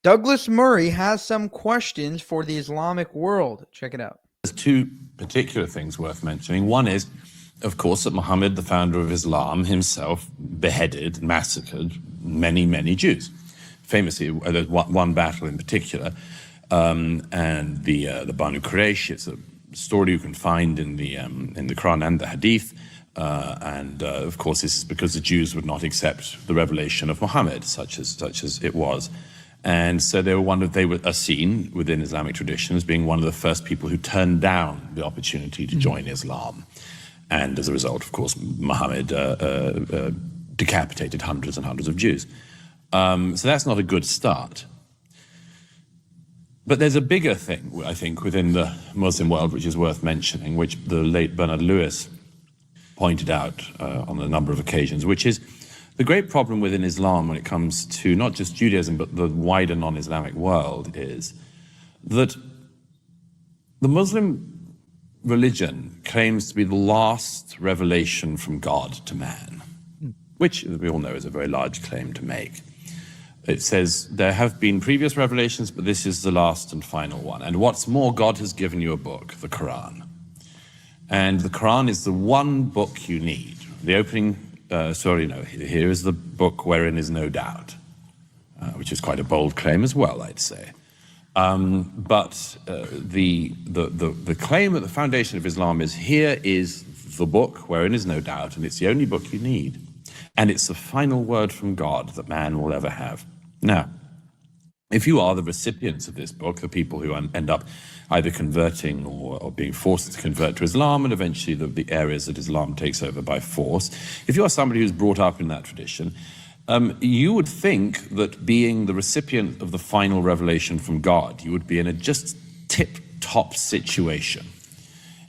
Douglas Murray has some questions for the Islamic world. Check it out. There's two particular things worth mentioning. One is, of course, that Muhammad, the founder of Islam, himself beheaded, massacred many, many Jews. Famously, there's one battle in particular, and the Banu Quraysh. It's a story you can find in the Quran and the Hadith. Of course, this is because the Jews would not accept the revelation of Muhammad, such as it was. And so they were seen within Islamic tradition as being one of the first people who turned down the opportunity to join Islam. And as a result, of course, Muhammad decapitated hundreds and hundreds of Jews. So that's not a good start. But there's a bigger thing, I think, within the Muslim world, which is worth mentioning, which the late Bernard Lewis pointed out on a number of occasions, which is the great problem within Islam when it comes to not just Judaism, but the wider non-Islamic world, is that the Muslim religion claims to be the last revelation from God to man, which, as we all know, is a very large claim to make. It says there have been previous revelations, but this is the last and final one. And what's more, God has given you a book, the Quran. And the Quran is the one book you need. The opening, here is the book wherein is no doubt, which is quite a bold claim as well, I'd say. But the claim at the foundation of Islam is, here is the book wherein is no doubt, and it's the only book you need. And it's the final word from God that man will ever have. Now, if you are the recipients of this book, the people who end up either converting or being forced to convert to Islam, and eventually the areas that Islam takes over by force, if you are somebody who's brought up in that tradition, you would think that being the recipient of the final revelation from God, you would be in a just tip-top situation.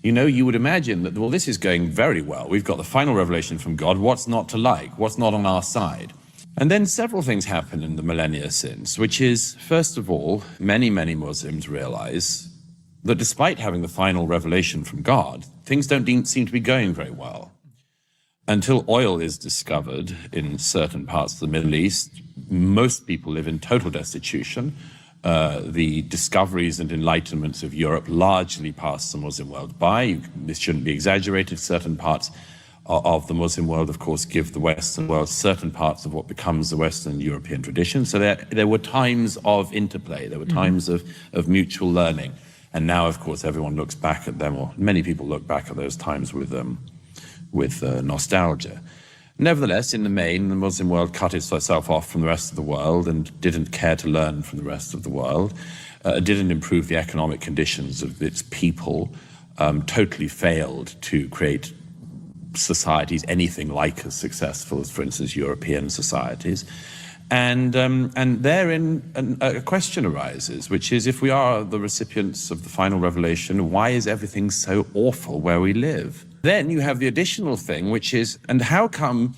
You know, you would imagine that, well, this is going very well. We've got the final revelation from God. What's not to like? What's not on our side? And then several things happen in the millennia since, which is, first of all, many, many Muslims realize that despite having the final revelation from God, things don't seem to be going very well. Until oil is discovered in certain parts of the Middle East, most people live in total destitution. The discoveries and enlightenments of Europe largely passed the Muslim world by. This shouldn't be exaggerated. Certain parts of the Muslim world, of course, give the Western world certain parts of what becomes the Western European tradition. So there were times of interplay. There were times of mutual learning. And now, of course, everyone looks back at them, or many people look back at those times with nostalgia. Nevertheless, in the main, the Muslim world cut itself off from the rest of the world and didn't care to learn from the rest of the world, didn't improve the economic conditions of its people, totally failed to create societies anything like as successful as, for instance, European societies. And therein a question arises, which is, if we are the recipients of the final revelation, why is everything so awful where we live? Then you have the additional thing, which is, and how come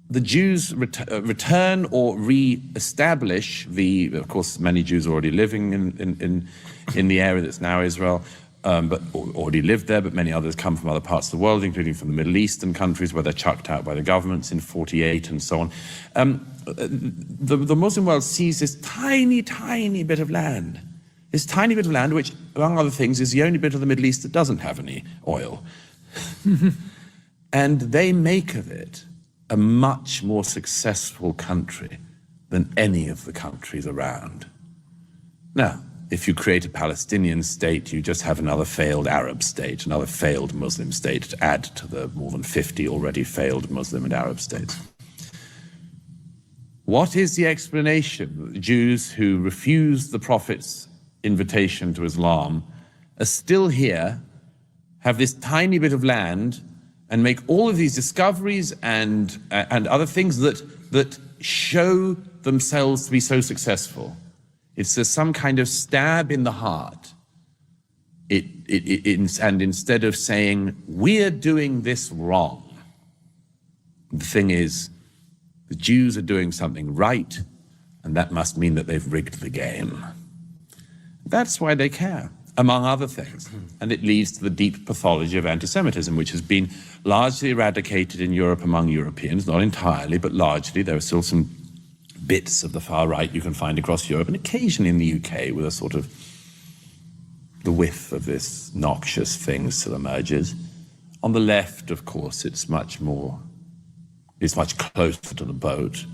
the Jews return or re-establish of course, many Jews are already living in the area that's now Israel, but already lived there, but many others come from other parts of the world, including from the Middle Eastern countries where they're chucked out by the governments in 48 and so on. The Muslim world sees this tiny, tiny bit of land, which, among other things, is the only bit of the Middle East that doesn't have any oil. And they make of it a much more successful country than any of the countries around. Now, if you create a Palestinian state, you just have another failed Arab state, another failed Muslim state to add to the more than 50 already failed Muslim and Arab states. What is the explanation that the Jews who refused the Prophet's invitation to Islam are still here, have this tiny bit of land, and make all of these discoveries and other things that show themselves to be so successful? It's some kind of stab in the heart. And instead of saying, we're doing this wrong, the thing is, the Jews are doing something right, and that must mean that they've rigged the game. That's why they care, among other things. And it leads to the deep pathology of anti-Semitism, which has been largely eradicated in Europe among Europeans, not entirely, but largely. There are still some bits of the far right you can find across Europe, and occasionally in the UK with a sort of the whiff of this noxious thing still emerges. On the left, of course, it's much closer to the boat.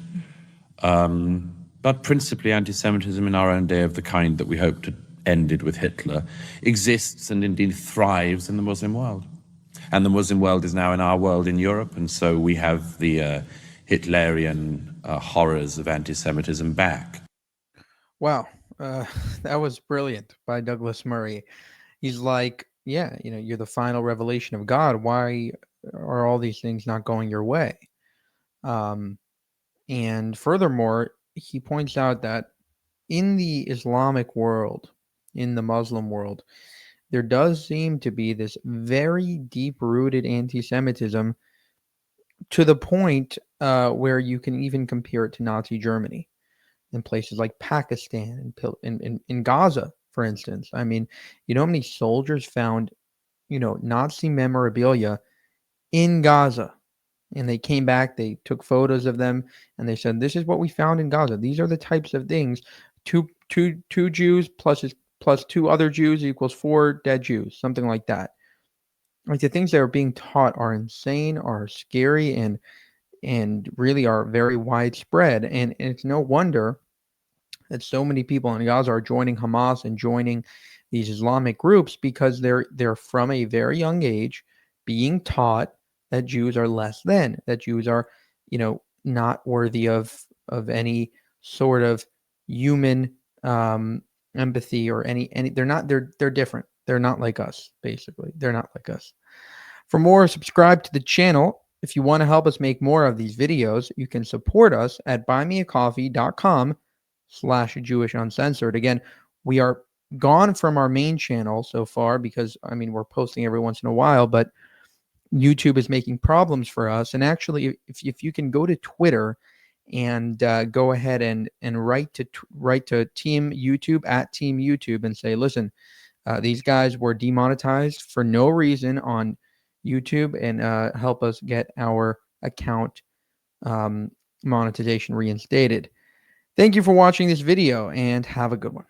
But principally anti-Semitism in our own day, of the kind that we hoped had ended with Hitler, exists and indeed thrives in the Muslim world. And the Muslim world is now in our world in Europe, and so we have the Hitlerian horrors of anti-Semitism back. Wow, that was brilliant by Douglas Murray. He's like, yeah, you're the final revelation of God. Why are all these things not going your way? And furthermore, he points out that in the Islamic world, in the Muslim world, there does seem to be this very deep-rooted anti-Semitism, to the point where you can even compare it to Nazi Germany in places like Pakistan and in Gaza, for instance. I mean, how many soldiers found, Nazi memorabilia in Gaza? And they came back, they took photos of them, and they said, this is what we found in Gaza. These are the types of things. Two Jews plus two other Jews equals 4 dead Jews, something like that. Like, the things that are being taught are insane, are scary, and really are very widespread. And it's no wonder that so many people in Gaza are joining Hamas and joining these Islamic groups, because they're from a very young age being taught that Jews are less than, that Jews are, not worthy of any sort of human empathy or any. They're different. They're not like us. Basically, they're not like us. For more, subscribe to the channel. If you want to help us make more of these videos, you can support us at buymeacoffee.com/Jewish Uncensored. Again, we are gone from our main channel so far because, we're posting every once in a while, but YouTube is making problems for us. And actually, if you can go to Twitter and go ahead and write to Team YouTube, at Team YouTube, and say, listen, these guys were demonetized for no reason on YouTube, and help us get our account monetization reinstated. Thank you for watching this video, and have a good one.